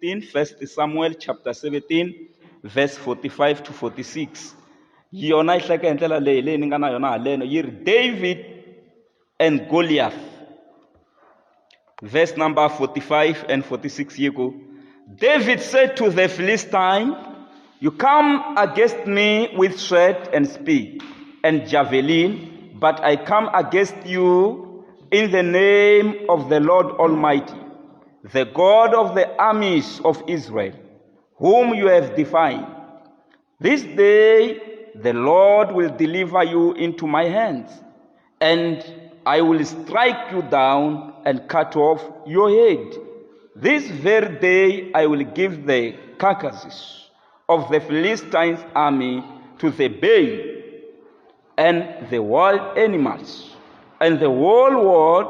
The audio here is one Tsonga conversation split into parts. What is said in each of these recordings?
17, 1 Samuel chapter 17, verse 45 to 46. Yona ihleke ndlela leyi ni nga na yona haleno yiri David and Goliath. Verse number 45 and 46 yiku. David said to the Philistine, "You come against me with sword and spear and javelin, but I come against you in the name of the Lord Almighty, the God of the armies of Israel, whom you have defied. This day the Lord will deliver you into my hands, and I will strike you down and cut off your head. This very day I will give the carcasses of the Philistines' army to the bear and the wild animals, and the whole world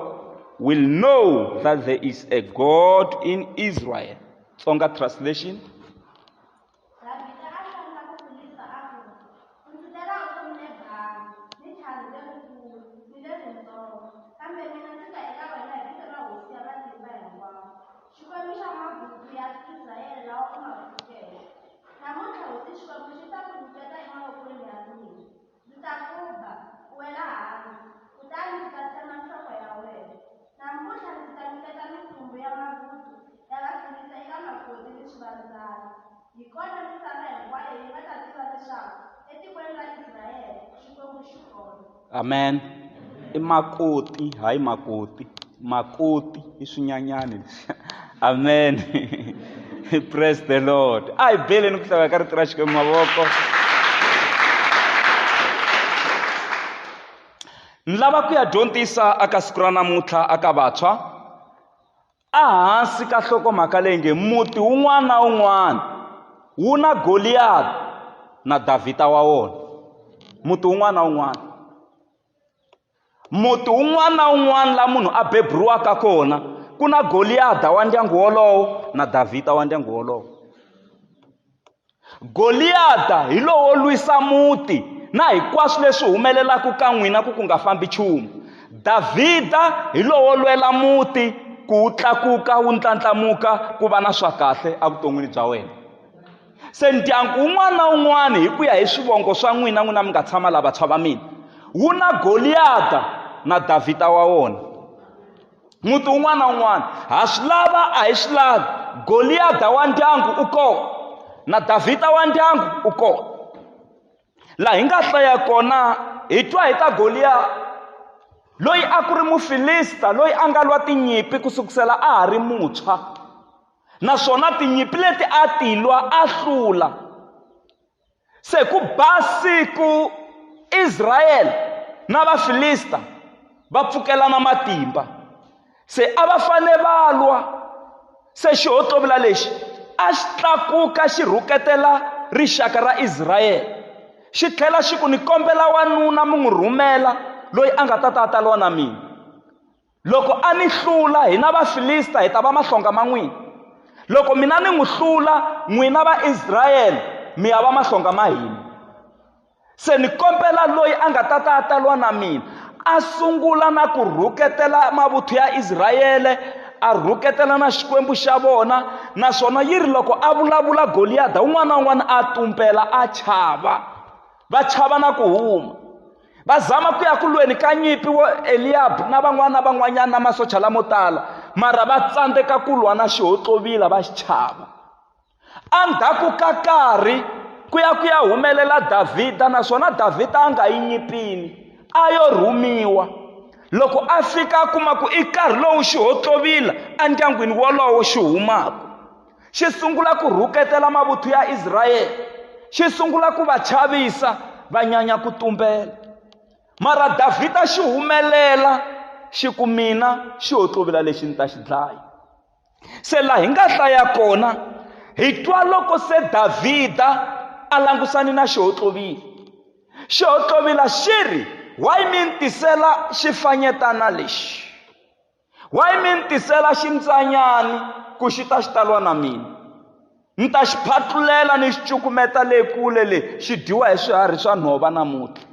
will know that there is a God in Israel." Tsonga translation. Amen. Makoti, hai makoti. Makoti isunyanyani. Amen. Praise the Lord. Ai bele nukutaka kari trashike mavoko. Nlava ku ya dyondzisa aka siku ra namuntlha aka vantshwa ehansi ka nhlokomhaka leyi nge muti wun'wana na wun'wana wu na Goliath na Davhida wa wona. Muti wun'wana na wun'wana, muti wun'wana na wun'wana la munhu a beburiwaka kona ku na Goliath wa ndyangu wolowo na Davhida wa ndyangu wolowo. Goliath hi lowo lwisa muti na hinkwaswo leswi humelelaka ka n'wina ku nga fambi nchumu. Davhida hi lowo lwela muti ku wu tlakuka wu ndlandlamuka ku va na swa kahle evuton'wini bya wena. Se ndyangu wun'wana na wun'wana hi ku ya hi swivongo swa n'wina mi nga tshama la vantshwa va mina wu na Goliath na Davhida wa wona. Muti wun'wana na wun'wana ha swi lava a hi swi lavi, Goliath wa ndyangu u kona na Davhida wa ndyangu u kona. Laha hi nga hlaya kona hi twa hi ta Goliath loyi a ku ri mufilista loyi a nga lwa tinyimpi ku sukusela a ha ri muntshwa, naswona tinyimpi leti a ti lwa a hlula. Se ku ba siku Israel na vafilista va pfukelana matimba, se a va fane va lwa. Se xihotlovila lexi a xi tlakuka xi rhuketela rixaka ra Israyele, xi tlhela xi ku ni kombela wanuna mi n'wi rhumela loyi a nga ta lwa na mina. Loko a ni hlula hina vafilista hi ta va mahlonga ma n'wina, loko mina ni n'wi hlula n'wina va Israyele mi ya va mahlonga ma hina. Se ni kombela loyi a nga ta lwa na mina a sungula na ku rhuketela mavuthu ya Israyele, a rhuketela na xikwembu xa vona. Naswona yiri loko a vulavula Goliath wun'wana na wun'wana a tumpela a chava, va chava na ku huma. Va zama ku ya ku lweni ka nyimpi wo Eliab na van'wanyana na masocha lamo tala, mara va tsandzeka ku lwa na xihotlovila va xi chava. Endzhaku ka nkarhi ku ya humelela Davhida, naswona Davhida a nga yi nyimpini, a yo rhumiwa. Loko a fika a kuma ku i nkarhi lowu xihotlovila endyangwini wolowo xi humaka, xi sungula ku rhuketela mavuthu ya Israyele, xi sungula ku va chavisa va nyanya ku tumbela. Mara Davhida xi humelela xi ku mina xihotlovila lexi ni ta xi dlaya. Se laha hi nga hlaya kona hi twa loko se Davhida a langusane na xihotlovila, xihotlovila xi ri, "Why mi ni tisela xifanyetana lexi? Why mi ni tisela xintsanyani ku xi ta lwa na mina? Ni ta xi phatlulela ni xi cukumeta le kule le xi dyiwa hi swiharhi swa nhova namuntlha."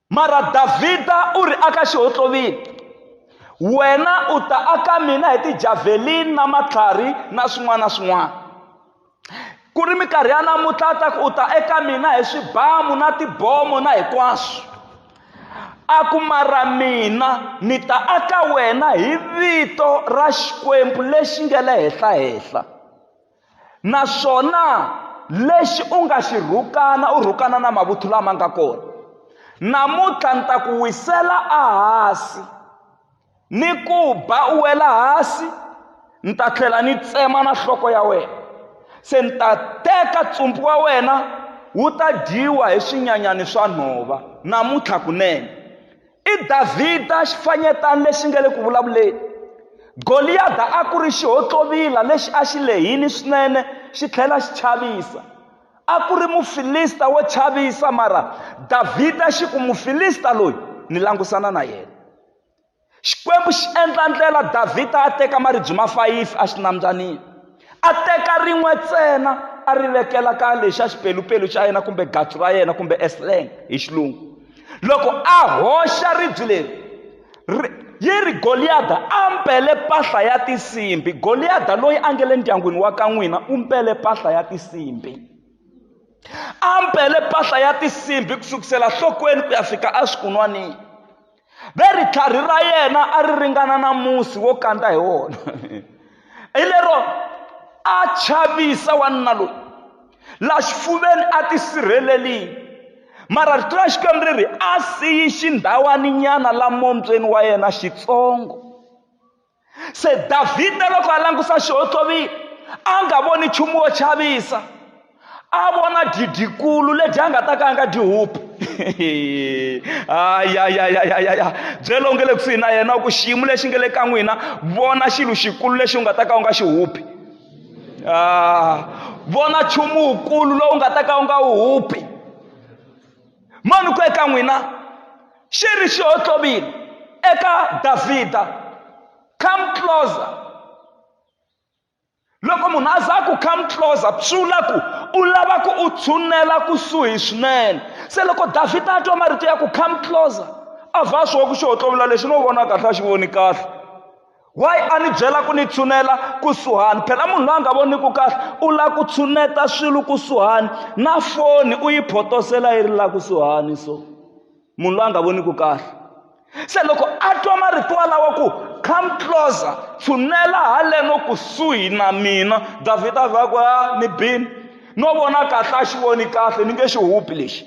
Mara Davhida u ri aka xihotlovila, wena u ta aka mina hi tijavelini na matlhari na swin'wana na swin'wana. Ku ri minkarhi ya namuntlha ta ku u ta eka mina hi swibamu na tibomo na hinkwaswo. A ku mara mina ni ta aka wena hi vito ra Xikwembu lexi nga le henhla, naswona lexi u nga xi rhukana u rhukana na mavuthu lama nga kona. Namuntlha ni ta ku wisela ahasi ni ku ba u wela hansi, ni ta tlhela ni tsema na nhloko ya wena. Se ni ta teka ntsumbu wa wena wu ta dyiwa hi swinyanyani swa nhova namuntlha kunene. I Davhida xifanyetana lexi nga le ku vulavuleni. Goliath a ku ri xihotlovila lexi a xi lehini swinene xi tlhela xi chavisa. A ku ri mufilista wo chavisa, mara Davhida xi ku mufilista loyi ni langusana na yena. Xikwembu xi endla ndlela Davhida a teka maribye ma 5 a xi nambyanini. A teka rin'we ntsena a ri vekela ka lexi a xipelupelu xa yena kumbe gatsu ra yena kumbe esleng hi xilungu. Loko a hoxa ribye leri yi ri Goliath a mbele mpahla ya tinsimbi. Goliath loyi a nga le ndyangwini wa ka n'wina u mbele mpahla ya tinsimbi. A mbele mpahla ya tinsimbi kusukela nhlokweni ku ya fika eswikunwanini. Ve ritlhari ra yena a ri ringana na musi wo kandza hi wona. Hi lero a chavisa wanuna loyi. La xifuveni a tisirhelelile. Mara rito ra Xikwembu ri ri a siyi xindhawani nyana la mombyeni wa yena xitsongo. Se Davhida loko a langusa xihotlovila a nga voni nchumu wo chavisa, a vona didikulu lebyi a nga ta ka a nga dyi hupi. Byela u nge le kusuhi na yena ku xiyimo lexi nga le ka n'wina, vona xilo xikulu lexi u nga ta ka u nga xi hupi. Vona nchumu wukulu lowu nga ta ka u nga wu hupi. Mani ku eka n'wina xi ri xihotlovila eka Davhida, come closer. Loko munhu a za ku come closer swi vula ku u lava ku u tshunela kusuhi swinene. Se loko Davhida a twa marito ya ku come closer, a vha swo ku xihotlovila lexi no vona kahle a xi voni kahle. Why a ni byela ku ni tshunela kusuhani? Phela munhu loyi a nga voniku kahle u lava ku tshuneta swilo kusuhani, na foni u yi photosela yi ri la kusuhani. So munhu loyi a nga voniku kahle. Se loko a twa marito walawa ku come closer, tshunela haleno kusuhi na mina, Davhida a vha ku ni bini no vona kahle a xi voni kahle, ni nge xi hupi lexi.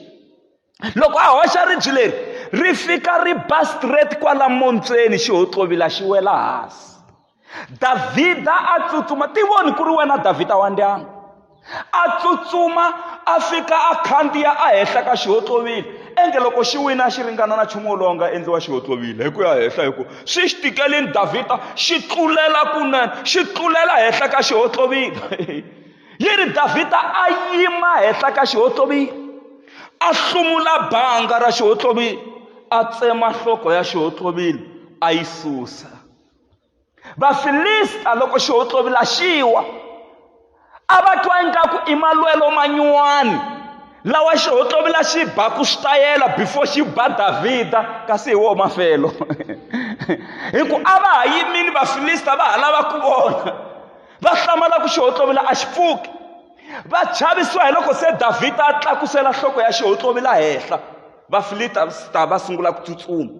Loko a hoxa ribye leri ri fika ri ba straight kwala mombyeni, xihotlovila xi wela hansi. Davhida a tsutsuma, ti voni ku ri wena Davhida wa ndyangu. A tsutsuma a fika a khandziya a henhla ka xihotlovila. Enge loko xi wina xi ringana na nchumu lowu nga endliwa xihotlovila hi ku ya henhla, hi ku swi xi tikelini Davhida xi tlulela kunene, xi tlulela henhla ka xihotlovila. Yi ri Davhida a yima henhla ka xihotlovila, a hlumula banga ra xihotlovila, a tsema nhloko ya xihotlovila a yi susa. Vafilista loko xihotlovila xi wa a va twa ingaku i malwelo manyuwani lawa xihotlovila xi ba ku switayela before xi ba Davhida, kasi hi wo mafelo. Hi ku a va ha yimini vafilista va ha lava ku vona, va hlamala ku xihotlovila a xi pfuki. Va chavisiwa hi loko se Davhida a tlakusela nhloko ya xihotlovila henhla, vafilista va sungula ku tsutsuma.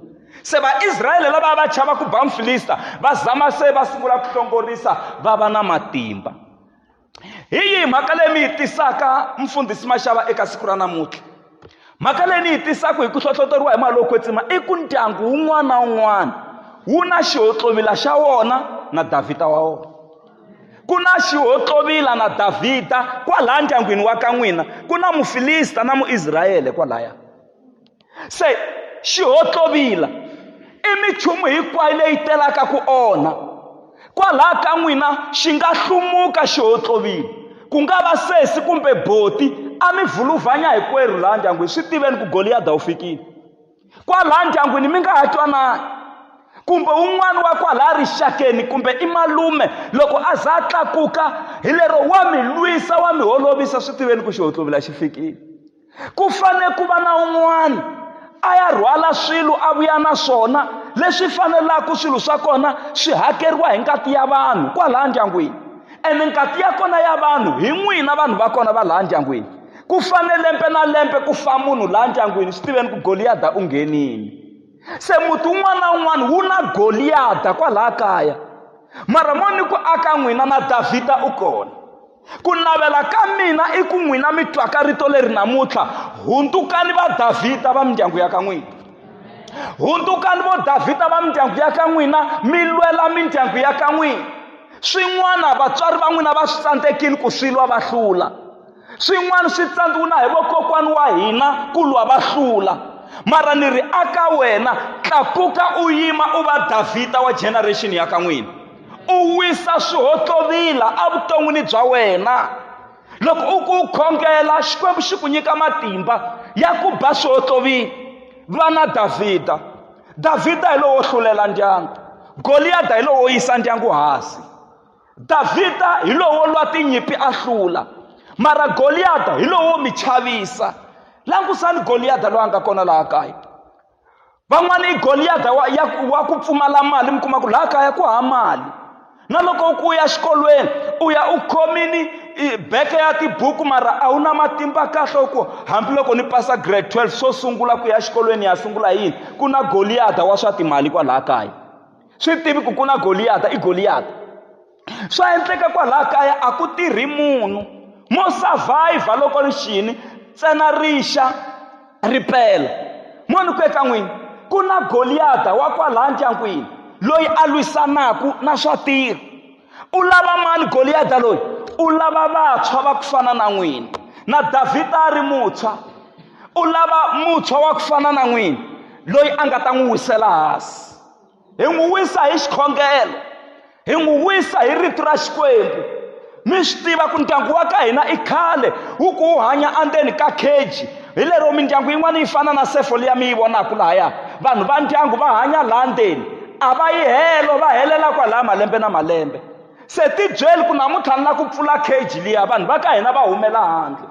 Se vaIsrayele lava va chava ku ba mfilista va zama se va sungula ku hlongorisa, va va na matimba. Hi yihi mhaka leyi mi yi tisaka mfundhisi Mashava eka siku ra namuntlha? Mhaka leyi ni yi tisaka hi ku hlohloteriwa hi malo kwetsima i ku ndyangu wun'wana na wun'wana wu na xihotlovila xa wona na Davhida wa wona. Ku na xihotlovila na Davhida kwalaya ndyangwini wa ka n'wina, ku na mufilista na muIsrayele kwalaya. Se xihotlovila i minchumu hinkwayo leyi telaka ku onha. Kwalaya ka n'wina xi nga hlumuka xihotlovila, ku nga va sesi kumbe boti, a mi vhuluvhanya hinkwerhu laha ndyangwini, swi tiveni ku Goliath wu fikile. Kwalaya ndyangwini mi nga ha twanani, kumbe un'wana wa kwalaya rixakeni kumbe i malume loko a za a tlakuka hi lero wa mi lwisa wa mi holovisa, swi tiveni ku xihotlovila xi fikile. Ku fane ku va na un'wana a ya rhwala swilo a vuya na swona leswi fanelaka swilo swa kona swi hakeriwa hi ngati ya vanhu kwalaha ndyangwini. Ene ngati ya kona ya vanhu hi n'wina vanhu va kona va laha ndyangwini. Ku fanele lembe na lembe ku fa munhu laha ndyangwini swi tiveni ku Goliath u nghenini. Se muti un'wana na un'wana wu na Goliath kwalaha kaya. Mara moni ku aka n'wina na Davhida u kona. Ku navela ka mina i ku n'wina mi twaka rito leri namuntlha, hundukani va Davhida va mindyangu ya ka n'wina. Hundukani vo Davhida va mindyangu ya ka n'wina, mi lwela mindyangu ya ka n'wina. Swin'wana vatswari va n'wina va swi tsandzekile ku swi lwa va hlula. Swin'wana swi tsandziwile hi vokokwani wa hina ku lwa va hlula. Mara ni ri aka wena tlakuka u yima u va Davhida wa generation ya ka n'wina. U wisa swihohlovila evuton'wini bya wena. Loko u ku khongela Xikwembu xi ku nyika matimba ya ku ba swihohlovila. Va na Davhida. Davhida hi lowo hlulela ndyangu. Goliath hi lowo yisa ndyangu hansi. Davhida hi lowo lwa tinyimpi a hlula. Mara Goliath hi lowo mi chavisa. Langusani Goliath loyi a nga kona laha kaya. Van'wana i Goliath wa ku pfumala mali, mi kuma ku laha kaya ku hava mali. Na loko u ya xikolweni u ya u khomini beke ya tibuku mara a wu na matimba kahle ku hambi loko ni pasa grade 12 so sungula ku ya xikolweni ya sungula yini, ku na Goliath wa swa timali kwalaha kaya. Swi tivi ku na Goliath i Goliath. Swa endleka kwalaha kaya a ku tirhi munhu mo survive loko ri xini ntsena rixa ripela. Moni ku eka n'wina ku na Goliath wa kwalaha ndyangwini loyi a lwisanaku na swa tirha. U lava mani Goliath loyi? U lava vantshwa va ku fana na n'wina. Na Davhida a ri muntshwa. U lava muntshwa wa ku fana na n'wina loyi a nga ta n'wi wisela hansi. Hi n'wi wisa hi xikhongelo, hi n'wi wisa hi rito ra Xikwembu. Mi swi tiva ku ndyangu wa ka hina i khale wu ku wu hanya endzeni ka cage. Hi lero mindyangu yin'wana yi fana na sefo liya mi yi vonaka lahaya. Vanhu va ndyangu va hanya laha ndzeni, a va yi helo va helela kwalaha malembe na malembe. Se ti byeli ku namuntlha ni la ku pfula cage liya, vanhu va ka hina va humela handle.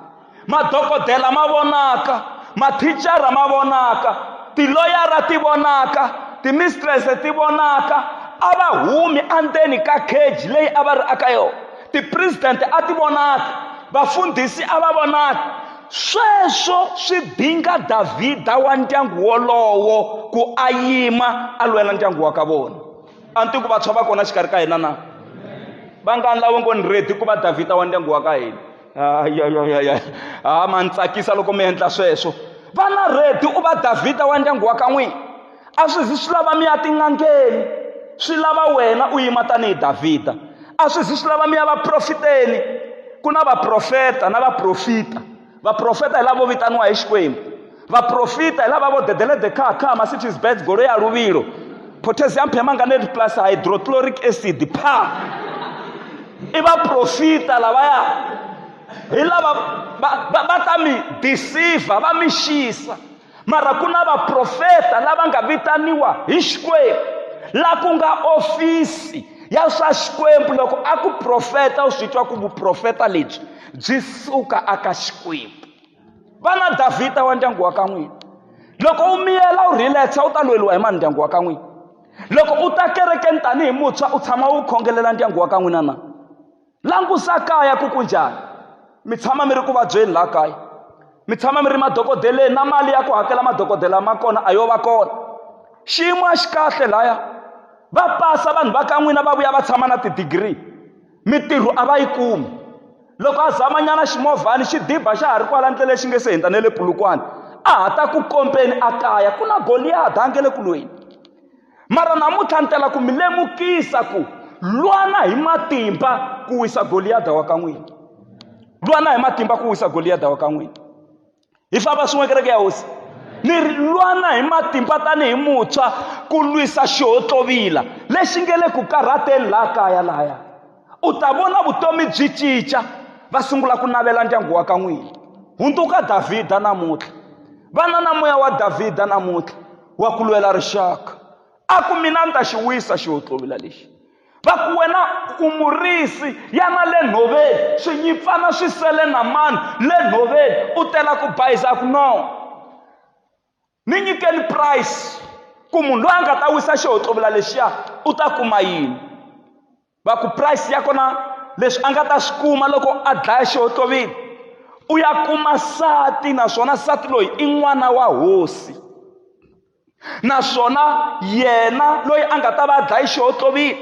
Madokodela ma vonaka, mathicara ma vonaka, tiloyara ti vonaka, timistress ti vonaka, a va humi endzeni ka cage leyi a va ri aka yona. Ti-president a ti vonaka, vafundhisi a va vonaka. Sweswo swi dinga Davhida wa ndyangu wolowo ku a yima a lwela ndyangu wa ka vona. A ni tivi ku vantshwa va kona xikarhi ka hina na? Va nga ni lava ngo ni ready ku va Davhida wa ndyangu wa ka hina. Ma ni tsakisa loko mi endla sweswo. Va na ready u va Davhida wa ndyangu wa ka n'wina. A swi zi swi lava mi ya tin'angeni, swi lava wena u yima tanihi Davhida. A swi zi swi lava mi ya vaprofiteni. Ku na vaprofeta na vaprofita. Vaprofeta hi lavo vitaniwa hi Xikwembu. Vaprofita hi lava vo dedelede kha masichis beds golo ya ruvilo, potassium permanganate plus hydrochloric acid pa. I vaprofita lavaya hi lava va ta mi deceive, va mi xisa. Mara ku na vaprofeta lava nga vitaniwa hi Xikwembu, la ku nga ofisi ya swa Xikwembu. Loko a ku profeta u swi twa ku vuprofeta lebyi byi suka aka Xikwembu. Va na Davhida wa ndyangu wa ka n'wina. Loko u miyela u relaxa u ta lweliwa hi mani ndyangu wa ka n'wina? Loko u ta kerekeni tanihi muntshwa u tshama u khongelela ndyangu wa ka n'wina na? Langusa kaya ku kunjhani. Mi tshama mi ri ku vabyeni laha kaya, mi tshama mi ri madokodeleni na mali ya ku hakela madokodela ma kona a yo va kona. Xiyimo a xi kahle laya. Va pasa vanhu va ka n'wina va vuya va tshama na ti-degree, mitirho a va yi kumi. Loko a zamanyana ximovhana xi diba xa ha ri kwala ndlele xi nge se hundza ne le Pulukwana, a ha ta ku kompeni a kaya ku na Goliath a nge le ku lweni. Mara namuntlha ni tela ku mi lemukisa ku lwana hi matimba ku wisa Goliath wa ka n'wina. Lwana hi matimba ku wisa Goliath wa ka n'wina. Hi famba swin'we kereke ya hosi. Ni lwana hi matimba tanihi muntshwa ku lwisa xihohlovila lexi nge le ku karhateni laha kaya lahaya. U ta vona vutomi byi cinca, va sungula ku navela ndyangu wa ka n'wina. Hundzuka Davhida namuntlha. Vana na moya wa Davhida namuntlha wa ku lwela rixaka. A ku mina ni ta xi wisa xihohlovila lexi. Va ku wena u murisi yana le nhoveni, swinyimpfana swi sele na mani le nhoveni u tela ku bayisa ku no. ni nyikeni price ku munhu loyi a nga ta wisa xihotlovela lexiya u ta kuma yini. Va ku price ya kona leswi a nga ta swi kuma loko a dlaya xihotlovile, u ya kuma nsati, naswona nsati loyi i n'wana wa hosi, naswona yena loyi a nga ta va a dlaye xihotlovile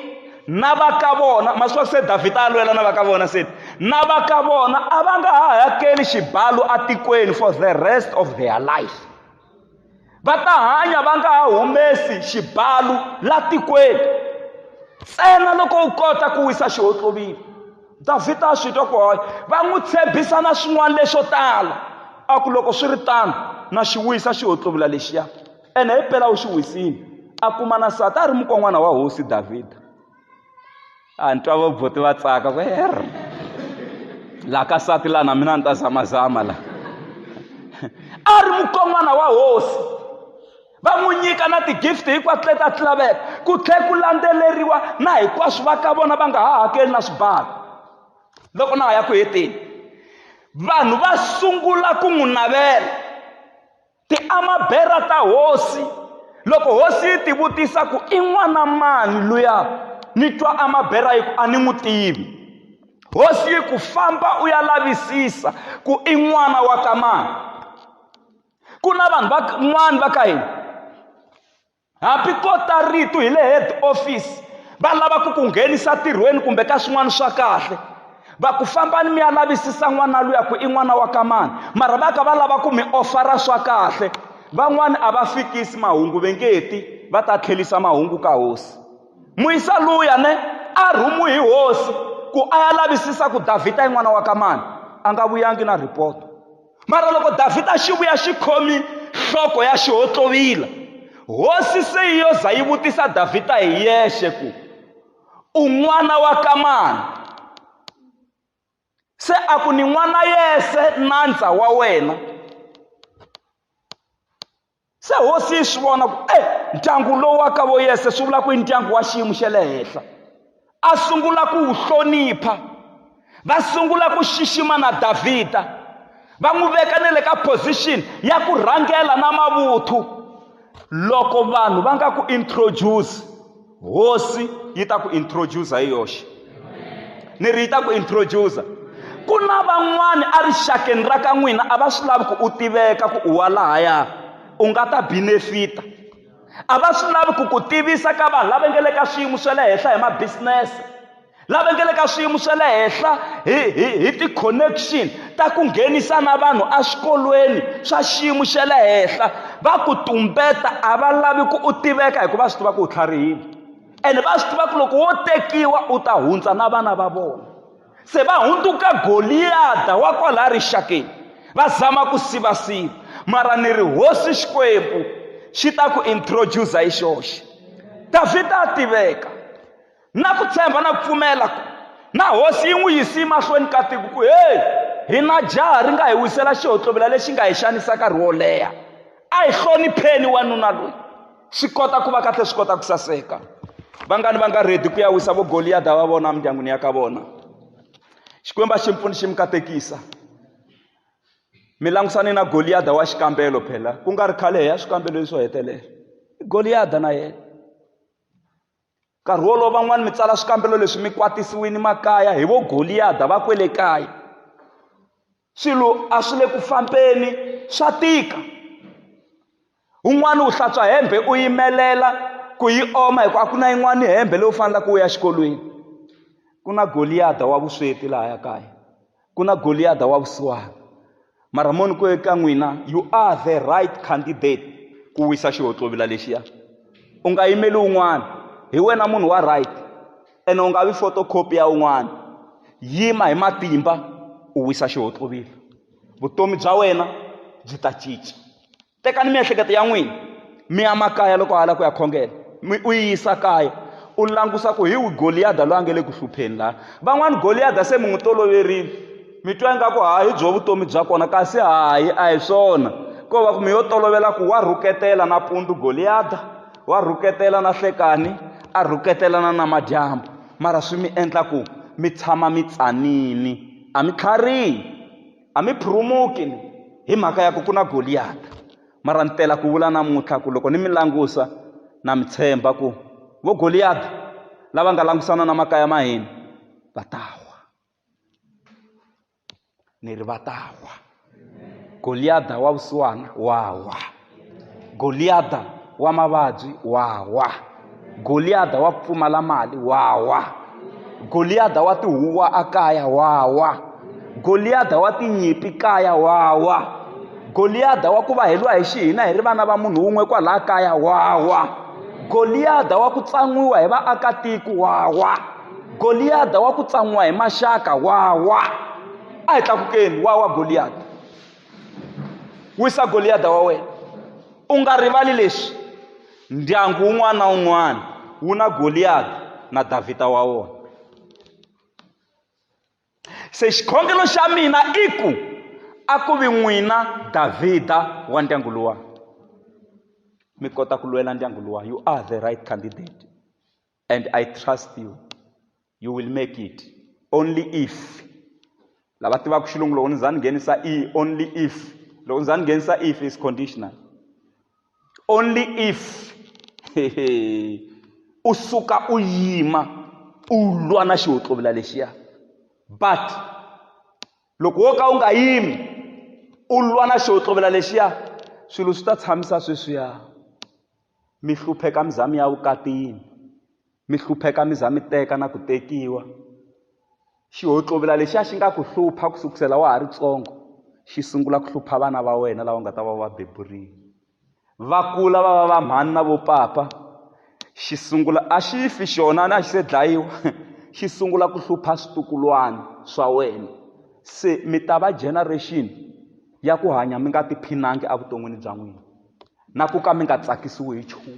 na va ka vona, ma swi se Davhida a lwela na va ka vona se na va ka vona a va nga ha hakeli xibalo atikweni for the rest of their life. Va ta hanya va nga ha humesi xibalo la tikweni ntsena loko u kota ku wisa xihotlovile. Davhida a swi twa ku va n'wi tshembisa na swin'wana leswo tala, a ku loko swi ri tano na xi wisa xihotlovela lexiya, ene hi phela u xi wisile, a kuma na nsati a ri mukon'wana wa hosi Davhida. A ni twa voboti va tsaka ku laha ka nsati laha na mina ni ta zamazama la a ri mukon'wana wa hosi, va n'wi nyika na ti-gift hinkwato leti a ti laveka, ku tlhela ku landzeleriwa na hinkwaswo va ka vona va nga ha hakeli na swibalo. Loko na ha ya ku heteni, vanhu va sungula ku n'wi navela tiamabhera ta hosi. Loko hosi yi ti vutisa ku i n'wana mani luya, ni twa amabhera yi ku a ni n'wi tivi. Hosi yi ku famba u ya lavisisa ku i n'wana wa ka mani. Ku na vanhu van'wana va ka hina, hambi ko ta rito hi le head office va lava ku ku nghenisa tirhweni kumbe ka swin'wana swa kahle, va ku fambani mi ya lavisisa n'wana luya ku i n'wana wa ka mani, mara va ka va lava ku mi ofara swa kahle. Van'wani a va fikisi mahungu, ve ngeti va ta tlhelisa mahungu ka hosi. Muyisa luya ne a rhumu hi hosi ku a ya lavisisa ku Davhida i n'wana wa ka mani, a nga vuyangi na report. Mara loko Davhida xi vuya xi khomi nhloko ya xihotlovila, hosi se yi yo za yi vutisa Davhida hi yexe ku u n'wana wa ka mani. Se a ku ni n'wana yese nandza wa wena. Se hosi yi swi vona ku ndyangu lowu wa ka vo yese swi vula ku i ndyangu wa xiyimo xa le henhla. A sungula ku wu hlonipha, va sungula ku xixima na Davhida, va n'wi veka ne le ka position ya ku rhangela na mavuthu. Loko vanhu va nga ku introduce, hosi yi ta ku introduce hi yoxe. Ni ri yi ta ku introduce. Ku na van'wani a rixakeni ra ka n'wina a va swi lavi ku u tiveka ku u wa lahaya u nga ta benefita. A va swi lavi ku ku tivisa ka vanhu lava nga le ka swiyimo swa le henhla hi mabusiness, lava nga le ka swiyimo swa le henhla hi ti-connection ta ku nghenisa na vanhu eswikolweni swa xiyimo xa le henhla. Va ku tumbeta, a va lavi ku u tiveka hikuva va swi tiva ku u tlharihile, ene va swi tiva ku loko wo tekiwa u ta hundza na vana va vona. Se va hundzuka Goliath wa kwala rixakeni, va zama ku sivasiva, mara ni ri hosi Xikwembu xi ta ku introduce hi xoxe. Davhida a tiveka na ku tshemba na ku pfumela ku na hosi yi n'wi yisi mahlweni ka tiko ku hi na jaha ri nga hi wisela xihotlovela lexi nga hi xanisa nkarhi wo leha. A hi hlonipheni wanuna loyi, swi kota ku va kahle, swi kota ku saseka. Vangani va nga ready ku ya wisa vo Goliath va vona mindyangwini ya ka vona. Xikwembu xi mpfuni xi mi katekisa. Mi langusane na Goliath wa xikambelo phela, ku nga ri khale hi ya swikambelo leswo hetelela. Goliath na yena nkarhi wolowo van'wani mi tsala swikambelo leswi mi kwatisiwini makaya hi vo Goliath va kwele kaya. Swilo a swi le ku fambeni, swa tika. Un'wana u hlantswa hembe u yimelela ku yi oma hikuva a ku na yin'wana hembe leyi u faneleke ku ya xikolweni. Ku na Goliath wa vusweti laha kaya, ku na Goliath wa vusiwana. Mara moni ku eka n'wina, you are the right candidate ku wisa xihotlovela lexiya. U nga yimeli un'wana, hi wena munhu wa right, ene u nga vi photocopy ya un'wana. Yima hi matimba u wisa xihotlovela, vutomi bya wena byi ta cinca. Tekani miehleketo ya n'wina mi ya makaya loko hala ku ya khongela, u yisa kaya, u langusa ku hi wi Goliath loyi a nga le ku hlupheni laha. Van'wani Goliath se mi n'wi toloverile, mi twa ingaku hi byo vutomi bya kona, kasi a hi swona. Ko va ku mi yo tolovela ku wa rhuketela nampundzu Goliath, wa rhuketela na nhlekani, a rhuketelana na madyambu. Mara swi mi endla ku mi tshama mi tsanini, a mi tlharihi, a mi phurumuki hi mhaka ya ku ku na Goliath. mara ni tela ku vula namuntlha ku loko ni mi langusa na mi tshemba ku vo Goliath lava nga langusana na makaya ma hina va ta wa. Ni ri va ta wa. Goliath wa vusiwana wa. Goliath wa mavabyi wa. Goliath wa pfumala mali wa. Goliath wa tihuwa akaya wa. Goliath wa tinyimpi kaya wa. Goliath wa ku va heliwa hi xihina hi ri vana va munhu wun'we kwalaha kaya wa. Goliath wa ku tsan'wiwa hi vaakatiko wa. Goliath wa ku tsan'wiwa hi maxaka wa. A hi tlakukeni wa Goliath. Wisa Goliath wa wena. U nga rivali leswi ndyangu wun'wana na wun'wana wu na Goliath na Davhida wa wona. Se xikhongelo xa mina i ku a ku vi n'wina Davhida wa ndyangu luwa. Mi kota ku lwela ndyangu luwa. You are the right candidate and I trust you. You will make it. Only if. Lava tivaka xilungu loko ni za ni nghenisa only if. Loko ni za ni nghenisa if is conditional. Only if u suka u yima u lwa na xihotlovela lexiya. But loko wo ka u nga yimi u lwa na xihotlovela lexiya, swilo swi ta tshamisa sweswiya. Mi hlupheka mizami ya vukatini, mi hlupheka mizami teka na ku tekiwa. Xihotlovela lexiya xi nga ku hlupha ku sukusela wa ha ri ntsongo, xi sungula ku hlupha vana va wena lava nga ta va beburile. Va kula va va mhani na vo papa, xi sungula a xi fi xona na xi se dlayiwa xi sungula ku hlupha switukulwana swa wena. Se mi ta va generation ya ku hanya mi nga tiphinangi evuton'wini bya n'wina na ku ka mi nga tsakisiwi hi nchumu.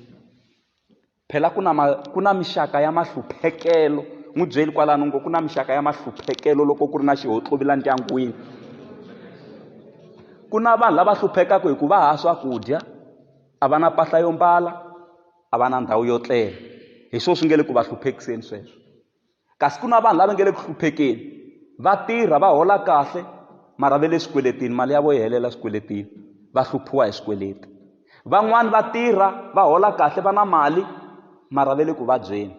Phela ku na mixaka ya mahluphekelo. N'wi byeli kwalano ngo ku na mixaka ya mahluphekelo loko ku ri na xihotlovela ndyangwini. Ku na vanhu lava hluphekaka hi ku va hava swakudya, a va na mpahla yo mbala, a va na ndhawu yo tlela. Hi swona swi nge le ku va hluphekiseni sweswo. Kasi ku na vanhu lava nge le ku hluphekeni, va tirha va hola kahle mara va le swikweletini, mali ya vo yi helela swikweletini, va hluphiwa hi swikweleti. Van'wani va tirha va hola kahle va na mali mara va le ku vabyeni,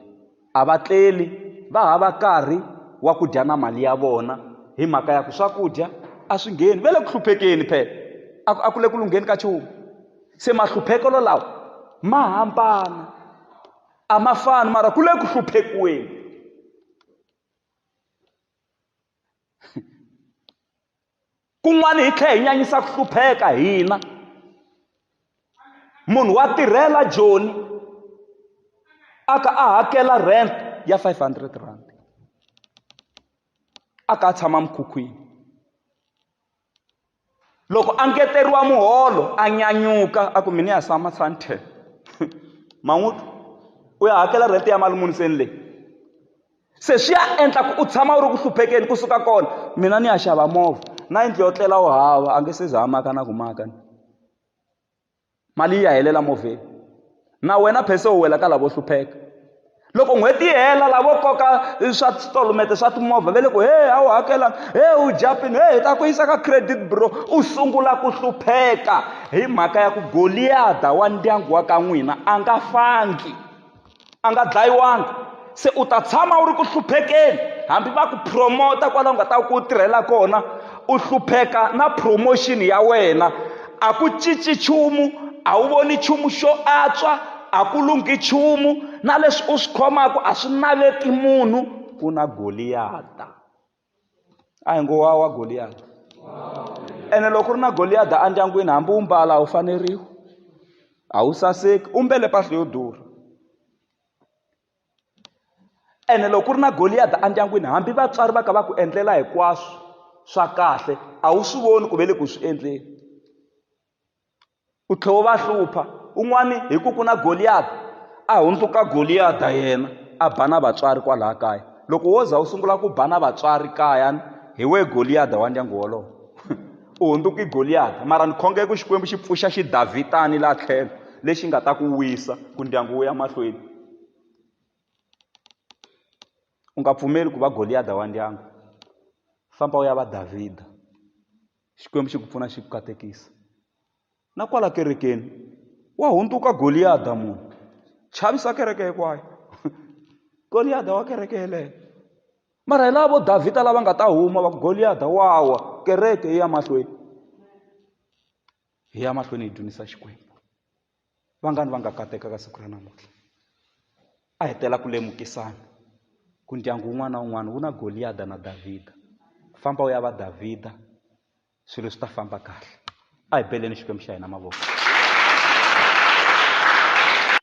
a va tleli, va hava nkarhi wa ku dya na mali ya vona hi mhaka ya ku swakudya a swi ngheni. Va le ku hluphekeni phela, a ku le ku lungheni ka nchumu. Se mahluphekelo lawa ma hambana, a ma fani mara ku le ku hluphekiweni. Kun'wana hi tlhela hi nyanyisa ku hlupheka hina. Munhu wa tirhela Joni aka a hakela rent ya 500 rand, aka a tshama mukhukhwini. Loko a ngeteriwa muholo a nyanyuka a ku mina ya sama sante Muti u ya hakela rent ya mali muni seni leyi. Se swi ya endla ku u tshama u ri ku hluphekeni kusuka kona. Mina ni ya xava movha na yindlu yo tlela u hava, a nge se za maka na ku maka mali yi ya helela movheni. Na wena phese u wela ka lavo hlupheka. Loko n'hweti yi hela lavo koka swa titolomete swa timovha va le ku a wu hakela, u japini, hi ta ku yisa ka credit bureau. U sungula ku hlupheka hi mhaka ya ku Goliath wa ndyangu wa ka n'wina a nga fangi, a nga dlayiwanga. Se u ta tshama u ri ku hluphekeni hambi va ku promota kwalaho nga ta ku u tirhela kona, u hlupheka na promotion ya wena. A ku cinci nchumu, a wu voni nchumu xo antswa, a ku lunghi nchumu, na leswi u swi khomaka a swi naveti munhu. Ku na Goliath. A hi ngo wa Goliath. Ene loko ku ri na Goliath endyangwini hambi u mbala a wu faneriwi, a wu saseki, u mbele mpahla yo durha. Ene loko ku ri na Goliath endyangwini hambi vatswari va ka va ku endlela hinkwaswo swa kahle, a wu swi voni ku ve le ku swi endleni. U tlhela u va hlupha. Un'wani hi ku na Goliath a hundzuka Goliath yena a ba na vatswari kwalaha kaya. Loko wo za u sungula ku ba na vatswari kaya, hi we Goliath wa ndyangu wolowo. U hundzuki Goliath, mara ni khonge ku Xikwembu xi pfuxa xidavhitani laha tlhelo lexi nga ta ku wisa ku ndyangu wu ya mahlweni. U nga pfumeli ku va Goliath wa ndyangu, famba u ya va Davhida. Xikwembu xi ku pfuna xi ku katekisa. na kwala kerekeni wa hunduka Goliath munhu chavisa kereke hinkwayo Goliath wa kereke yeleyo mara hi lavo Davhida lava nga ta huma va ku Goliath wawa kereke hi ya mahlweni hi dyondzisa Xikwembu. Vangani va nga kateka ka siku ra namuntlha a hi tela ku lemukisana ku ndyangu wun'wana na wun'wana wu na Goliath na Davhida. Famba u ya va Davhida swilo swi ta famba kahle. A hi beleni Xikwembu xa hina mavoko.